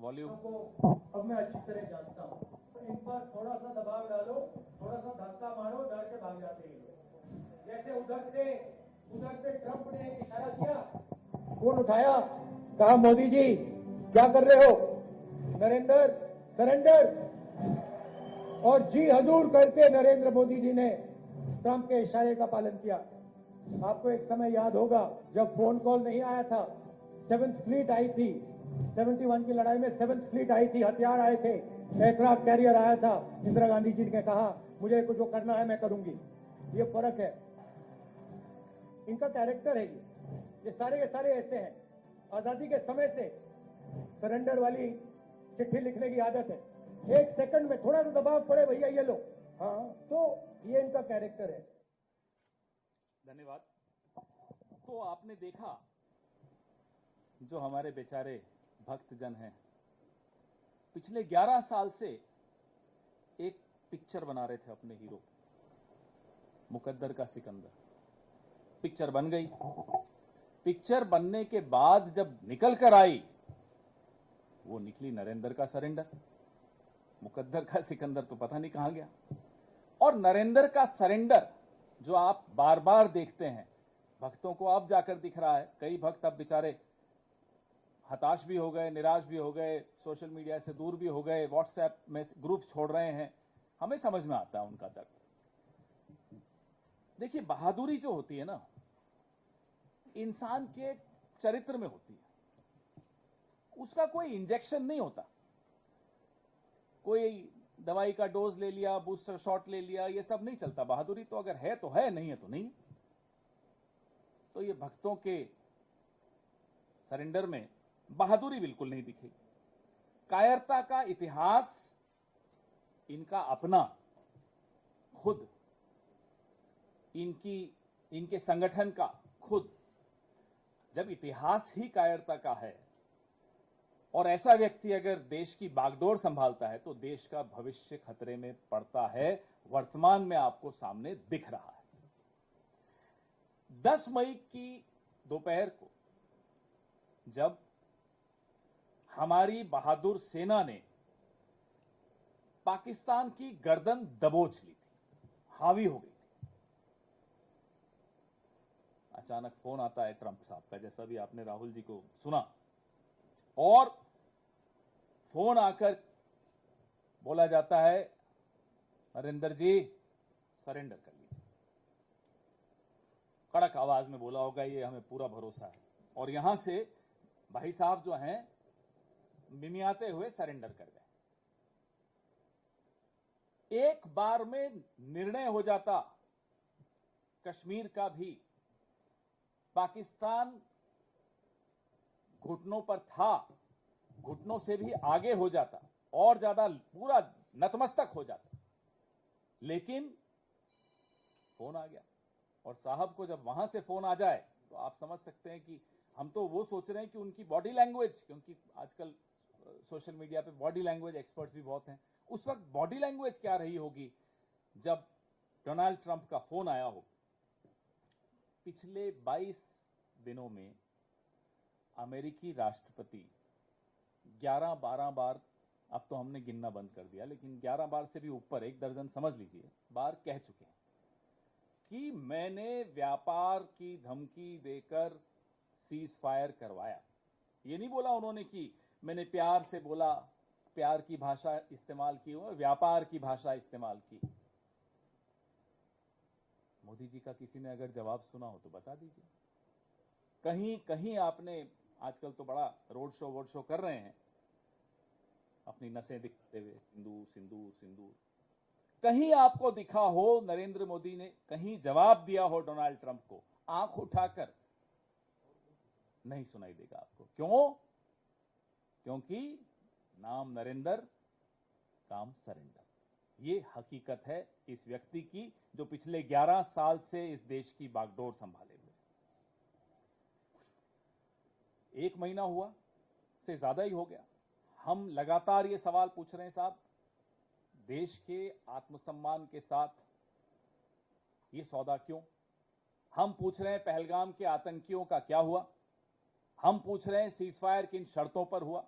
Volume को अब मैं अच्छी तरह जानता हूँ। इन पर थोड़ा सा दबाव डालो, थोड़ा सा धक्का मारो, डर के भाग जाते हैं लोग। जैसे उधर से ट्रंप ने एक इशारा किया, फोन उठाया, कहा मोदी जी क्या कर रहे हो, नरेंद्र सरेंडर, और जी हजूर करके नरेंद्र मोदी जी ने ट्रंप के इशारे का पालन किया। आपको एक समय याद होगा जब फोन कॉल नहीं आया था, 7th फ्लीट आई थी, 71 की लड़ाई में 7th फ्लीट आई थी, हथियार आए थे, एयरक्राफ्ट कैरियर आया था। इंदिरा गांधी जी ने कहा मुझे कुछ जो करना है मैं करूंगी। ये फर्क है, इनका कैरेक्टर है। ये सारे के सारे ऐसे हैं। आजादी के समय से सरेंडर वाली चिट्ठी लिखने की आदत है, 1 सेकंड में थोड़ा सा दबाव पड़े भैया ये लो, हाँ, तो ये इनका कैरेक्टर है। धन्यवाद। तो आपने देखा जो हमारे बेचारे भक्तजन हैं पिछले 11 साल से एक पिक्चर बना रहे थे अपने हीरो, मुकद्दर का सिकंदर। पिक्चर बन गई, पिक्चर बनने के बाद जब निकल कर आई वो निकली नरेंद्र का सरेंडर। मुकद्दर का सिकंदर तो पता नहीं कहां गया। और नरेंद्र का सरेंडर जो आप बार बार देखते हैं, भक्तों को अब जाकर दिख रहा है। कई भक्त अब बेचारे हताश भी हो गए, निराश भी हो गए, सोशल मीडिया से दूर भी हो गए, व्हाट्सएप में ग्रुप छोड़ रहे हैं। हमें समझ में आता है उनका दर्द। देखिए, बहादुरी जो होती है ना, इंसान के चरित्र में होती है। उसका कोई इंजेक्शन नहीं होता, कोई दवाई का डोज ले लिया, बूस्टर शॉट ले लिया, ये सब नहीं चलता। बहादुरी तो अगर है तो है, नहीं है तो नहीं। तो ये भक्तों के सरेंडर में बहादुरी बिल्कुल नहीं दिखी। कायरता का इतिहास इनका अपना, खुद इनके संगठन का खुद। जब इतिहास ही कायरता का है और ऐसा व्यक्ति अगर देश की बागडोर संभालता है तो देश का भविष्य खतरे में पड़ता है। वर्तमान में आपको सामने दिख रहा है। 10 मई की दोपहर को जब हमारी बहादुर सेना ने पाकिस्तान की गर्दन दबोच ली थी, हावी हो गई थी, अचानक फोन आता है ट्रंप साहब का, जैसा भी आपने राहुल जी को सुना। और फोन आकर बोला जाता है नरेंद्र जी सरेंडर कर लीजिए। कड़क आवाज में बोला होगा, ये हमें पूरा भरोसा है। और यहां से भाई साहब जो हैं मिमियाते हुए सरेंडर कर गए। एक बार में निर्णय हो जाता कश्मीर का भी, पाकिस्तान घुटनों पर था, घुटनों से भी आगे हो जाता और ज्यादा पूरा नतमस्तक हो जाता। लेकिन फोन आ गया। और साहब को जब वहां से फोन आ जाए तो आप समझ सकते हैं कि हम तो वो सोच रहे हैं कि उनकी बॉडी लैंग्वेज, क्योंकि आजकल सोशल मीडिया पे बॉडी लैंग्वेज एक्सपर्ट्स भी बहुत हैं, उस वक्त बॉडी लैंग्वेज क्या रही होगी जब डोनाल्ड ट्रंप का फोन आया हो। पिछले 22 दिनों में अमेरिकी राष्ट्रपति 11-12 बार, अब तो हमने गिनना बंद कर दिया, लेकिन 11 बार से भी ऊपर, 1 दर्जन समझ लीजिए बार कह चुके हैं कि मैंने व्यापार की धमकी देकर सीज फायर करवाया। ये नहीं बोला उन्होंने कि मैंने प्यार से बोला, प्यार की भाषा इस्तेमाल की, व्यापार की भाषा इस्तेमाल की। मोदी जी का किसी ने अगर जवाब सुना हो तो बता दीजिए। कहीं कहीं आपने, आजकल तो बड़ा रोड शो कर रहे हैं अपनी नसें दिखाते हुए, सिंदूर सिंदूर सिंदूर, कहीं आपको दिखा हो नरेंद्र मोदी ने कहीं जवाब दिया हो डोनाल्ड ट्रंप को, आंख उठाकर? नहीं सुनाई देगा आपको। क्यों? क्योंकि नाम नरेंद्र, काम सरेंडर। ये हकीकत है इस व्यक्ति की जो पिछले 11 साल से इस देश की बागडोर संभाले हुए। 1 महीना हुआ से ज्यादा ही हो गया, हम लगातार ये सवाल पूछ रहे हैं साहब, देश के आत्मसम्मान के साथ ये सौदा क्यों? हम पूछ रहे हैं पहलगाम के आतंकियों का क्या हुआ? हम पूछ रहे हैं सीज फायर किन शर्तों पर हुआ?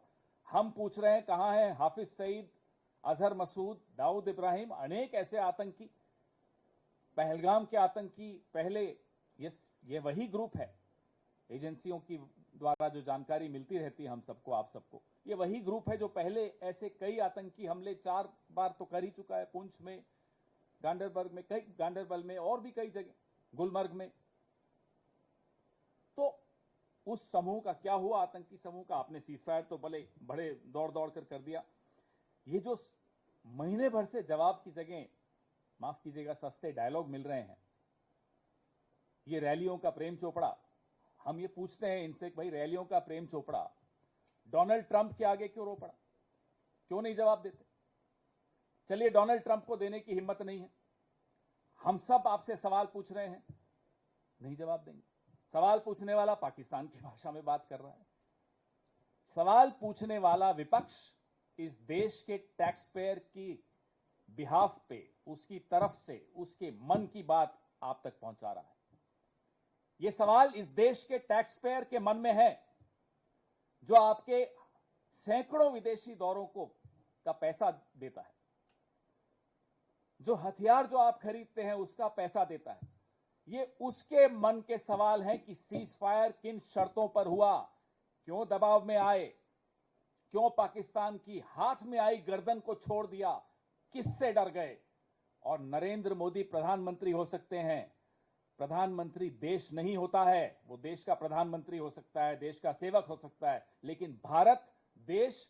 हम पूछ रहे हैं कहां है हाफिज सईद, अजहर मसूद, दाऊद इब्राहिम, अनेक ऐसे आतंकी, पहलगाम के आतंकी। पहले ये वही ग्रुप है, एजेंसियों की द्वारा जो जानकारी मिलती रहती है हम सबको, आप सबको, ये वही ग्रुप है जो पहले ऐसे कई आतंकी हमले 4 बार तो कर ही चुका है। पुंछ में, गांडरबल में और भी कई जगह, गुलमर्ग में। तो उस समूह का क्या हुआ, आतंकी समूह का? आपने सीजफायर तो बड़े दौड़ दौड़ कर दिया। ये जो महीने भर से जवाब की जगह, माफ कीजिएगा, सस्ते डायलॉग मिल रहे हैं, ये रैलियों का प्रेम चोपड़ा, हम ये पूछते हैं इनसे कि भाई रैलियों का प्रेम चोपड़ा डोनाल्ड ट्रंप के आगे क्यों रो पड़ा? क्यों नहीं जवाब देते? चलिए, डोनाल्ड ट्रंप को देने की हिम्मत नहीं है, हम सब आपसे सवाल पूछ रहे हैं, नहीं जवाब देंगे। सवाल पूछने वाला पाकिस्तान की भाषा में बात कर रहा है। सवाल पूछने वाला विपक्ष इस देश के टैक्स पेयर की बिहाफ पे, उसकी तरफ से, उसके मन की बात आप तक पहुंचा रहा है। यह सवाल इस देश के टैक्स पेयर के मन में है, जो आपके सैकड़ों विदेशी दौरों का पैसा देता है, जो हथियार जो आप खरीदते हैं उसका पैसा देता है। ये उसके मन के सवाल हैं कि सीज फायर किन शर्तों पर हुआ, क्यों दबाव में आए, क्यों पाकिस्तान की हाथ में आई गर्दन को छोड़ दिया, किससे डर गए? और नरेंद्र मोदी प्रधानमंत्री हो सकते हैं, प्रधानमंत्री देश नहीं होता है। वो देश का प्रधानमंत्री हो सकता है, देश का सेवक हो सकता है, लेकिन भारत देश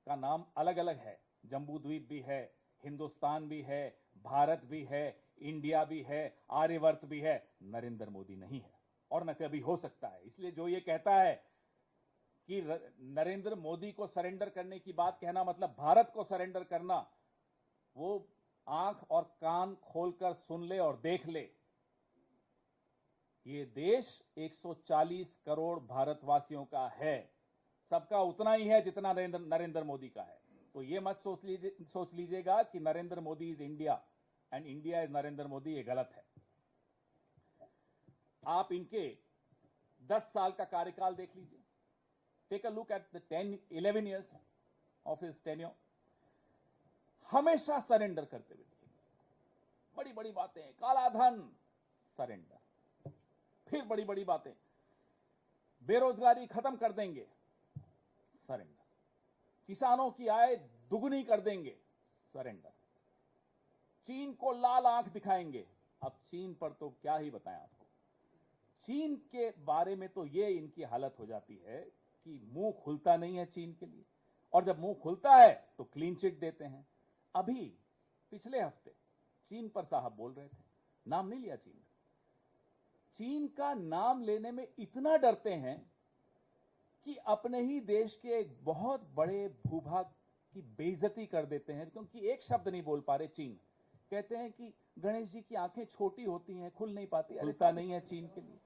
का नाम अलग अलग है। जम्बू द्वीप भी है, हिंदुस्तान भी है, भारत भी है, इंडिया भी है, आर्यवर्त भी है। नरेंद्र मोदी नहीं है और न कभी हो सकता है। इसलिए जो ये कहता है कि नरेंद्र मोदी को सरेंडर करने की बात कहना मतलब भारत को सरेंडर करना, वो आंख और कान खोलकर सुन ले और देख ले। ये देश 140 करोड़ भारतवासियों का है, सबका उतना ही है जितना नरेंद्र मोदी का है। तो ये मत सोच लीजिएगा कि Narendra Modi is India and India is Narendra Modi, ये गलत है। आप इनके 10 साल का कार्यकाल देख लीजिए। Take a look at the 11 years of his tenure. हमेशा सरेंडर करते हुए दिखेंगे। बड़ी बड़ी बातें, काला धन, सरेंडर। फिर बड़ी बड़ी बातें, बेरोजगारी खत्म कर देंगे, सरेंडर। किसानों की आय दुगुनी कर देंगे, सरेंडर। चीन को लाल आंख दिखाएंगे। अब चीन पर तो क्या ही बताएं आपको। चीन के बारे में तो ये इनकी हालत हो जाती है कि मुंह खुलता नहीं है चीन के लिए, और जब मुंह खुलता है तो क्लीन चिट देते हैं। अभी पिछले हफ्ते चीन पर साहब बोल रहे थे, नाम नहीं लिया चीन। चीन का नाम लेने में इतना डरते हैं कि अपने ही देश के एक बहुत बड़े भूभाग की बेइज्जती कर देते हैं, क्योंकि एक शब्द नहीं बोल पा रहे चीन। कहते हैं कि गणेश जी की आंखें छोटी होती हैं, खुल नहीं पाती, खुलता नहीं है चीन के लिए,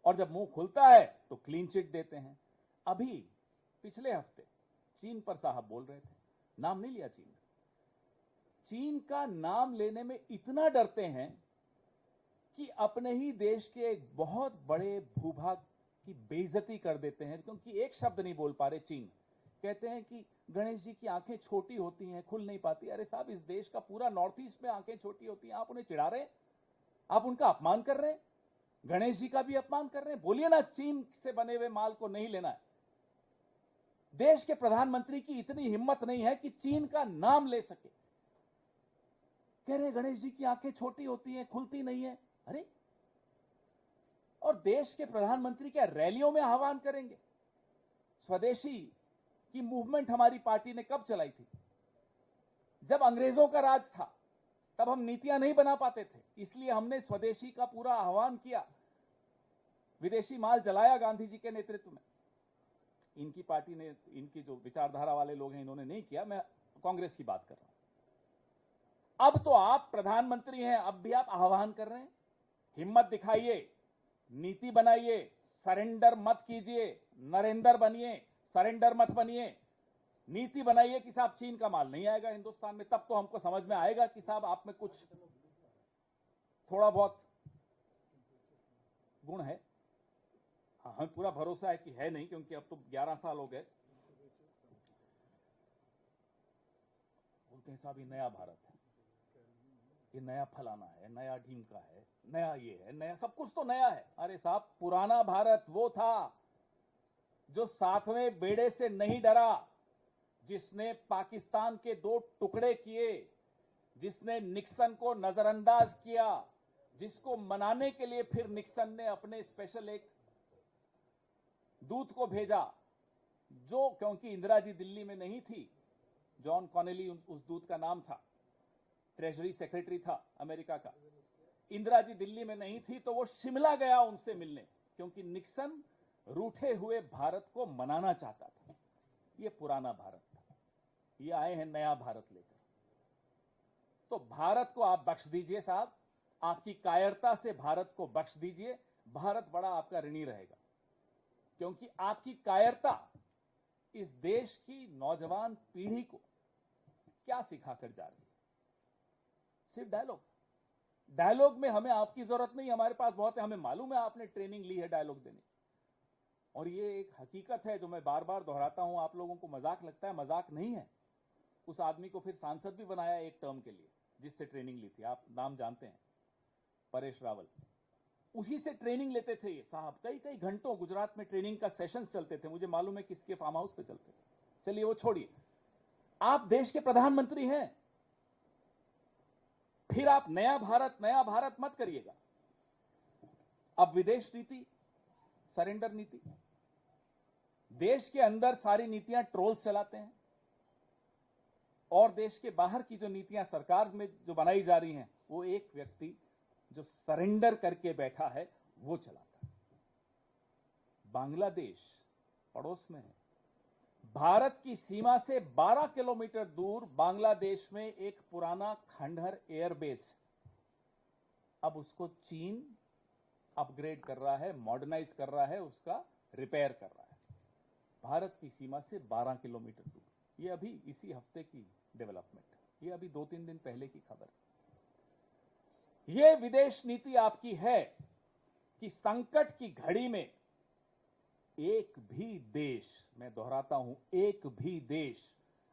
और जब मुंह खुलता है तो क्लीन चिट देते हैं। अभी पिछले हफ्ते चीन पर साहब बोल रहे थे, नाम नहीं लिया चीन। चीन का नाम लेने में इतना डरते हैं कि अपने ही देश के एक बहुत बड़े भूभाग की बेइज्जती कर देते हैं, क्योंकि एक शब्द नहीं बोल पा रहे चीन। कहते हैं कि गणेश जी की आंखें छोटी होती हैं, खुल नहीं पाती। अरे साहब, इस देश का पूरा नॉर्थ ईस्ट में आंखें छोटी होती हैं, आप उन्हें चिढ़ा रहे हैं, आप उनका अपमान कर रहे हैं, गणेश जी का भी अपमान कर रहे हैं। बोलिए ना, चीन से बने हुए माल को नहीं लेना है। देश के प्रधानमंत्री की इतनी हिम्मत नहीं है कि चीन का नाम ले सके। कह रहे गणेश जी की आंखें छोटी होती हैं, खुलती नहीं है। अरे, और देश के प्रधानमंत्री क्या रैलियों में आह्वान करेंगे? स्वदेशी की मूवमेंट हमारी पार्टी ने कब चलाई थी? जब अंग्रेजों का राज था, तब हम नीतियां नहीं बना पाते थे, इसलिए हमने स्वदेशी का पूरा आह्वान किया। विदेशी माल जलाया गांधी जी के नेतृत्व में। इनकी पार्टी ने, इनकी जो विचारधारा वाले लोग हैं, इन्होंने नहीं किया। मैं कांग्रेस की बात कर रहा हूं। अब तो आप प्रधानमंत्री हैं, अब भी आप आह्वान कर रहे हैं। हिम्मत दिखाइए, नीति बनाइए, सरेंडर मत कीजिए, नरेंद्र बनिए, सरेंडर मत बनिए। नीति बनाइए कि साहब चीन का माल नहीं आएगा हिंदुस्तान में, तब तो हमको समझ में आएगा कि साहब आप में कुछ थोड़ा बहुत गुण है। हमें पूरा भरोसा है कि है नहीं, क्योंकि अब तो 11 साल हो गए। बोलते हैं साहब ये नया भारत है, ये नया फलाना है, नया ढीमका है, नया ये है, नया सब कुछ तो नया है। अरे साहब पुराना भारत वो था जो सातवें बेड़े से नहीं डरा, जिसने पाकिस्तान के 2 टुकड़े किए, जिसने निक्सन को नजरअंदाज किया, जिसको मनाने के लिए फिर निक्सन ने अपने स्पेशल एक दूत को भेजा, जो क्योंकि इंदिरा जी दिल्ली में नहीं थी, जॉन कॉनेली उस दूत का नाम था, ट्रेजरी सेक्रेटरी था अमेरिका का। इंदिरा जी दिल्ली में नहीं थी तो वो शिमला गया उनसे मिलने, क्योंकि निक्सन रूठे हुए भारत को मनाना चाहता था। ये पुराना भारत था, ये आए हैं नया भारत लेकर। तो भारत को आप बख्श दीजिए साहब, आपकी कायरता से भारत को बख्श दीजिए, भारत बड़ा आपका ऋणी रहेगा। क्योंकि आपकी कायरता इस देश की नौजवान पीढ़ी को क्या सिखाकर जा रही है? सिर्फ डायलॉग में हमें आपकी जरूरत नहीं, हमारे पास बहुत है, हमें मालूम है आपने ट्रेनिंग ली है डायलॉग देने। और ये एक हकीकत है जो मैं बार बार दोहराता हूं, आप लोगों को मजाक लगता है, मजाक नहीं है। उस आदमी को फिर सांसद भी बनाया एक टर्म के लिए, जिससे ट्रेनिंग ली थी, आप नाम जानते हैं, परेश रावल। उसी से ट्रेनिंग लेते थे ये साहब, कई कई घंटों गुजरात में ट्रेनिंग का सेशंस चलते थे, मुझे मालूम है किसके फार्म हाउस पे चलते थे। चलिए वो छोड़िए, आप देश के प्रधानमंत्री हैं, फिर आप नया भारत मत करिएगा। अब विदेश नीति, सरेंडर नीति, देश के अंदर सारी नीतियां ट्रोल्स चलाते हैं, और देश के बाहर की जो नीतियां सरकार में जो बनाई जा रही हैं, वो एक व्यक्ति जो सरेंडर करके बैठा है वो चलाता है। बांग्लादेश पड़ोस में है, भारत की सीमा से 12 किलोमीटर दूर बांग्लादेश में एक पुराना खंडहर एयरबेस, अब उसको चीन अपग्रेड कर रहा है, मॉडर्नाइज कर रहा है, उसका रिपेयर कर रहा है, भारत की सीमा से 12 किलोमीटर दूर। ये अभी इसी हफ्ते की डेवलपमेंट, ये अभी 2-3 दिन पहले की खबर। ये विदेश नीति आपकी है कि संकट की घड़ी में एक भी देश, मैं दोहराता हूं, एक भी देश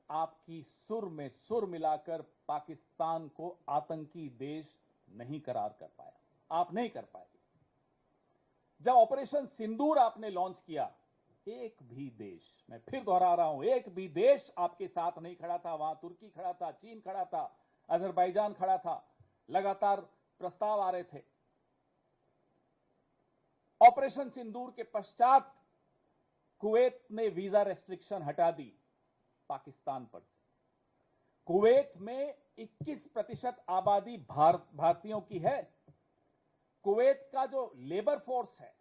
आपकी सुर में सुर मिलाकर पाकिस्तान को आतंकी देश नहीं करार कर पाया, आप नहीं कर पाए। जब ऑपरेशन सिंदूर आपने लॉन्च किया, एक भी देश, मैं फिर दोहरा रहा हूं, एक भी देश आपके साथ नहीं खड़ा था। वहां तुर्की खड़ा था, चीन खड़ा था, अजरबैजान खड़ा था, लगातार प्रस्ताव आ रहे थे। ऑपरेशन सिंदूर के पश्चात कुवैत ने वीजा रेस्ट्रिक्शन हटा दी पाकिस्तान पर। कुवैत में 21% आबादी भारतीयों की है। कुवैत का जो लेबर फोर्स है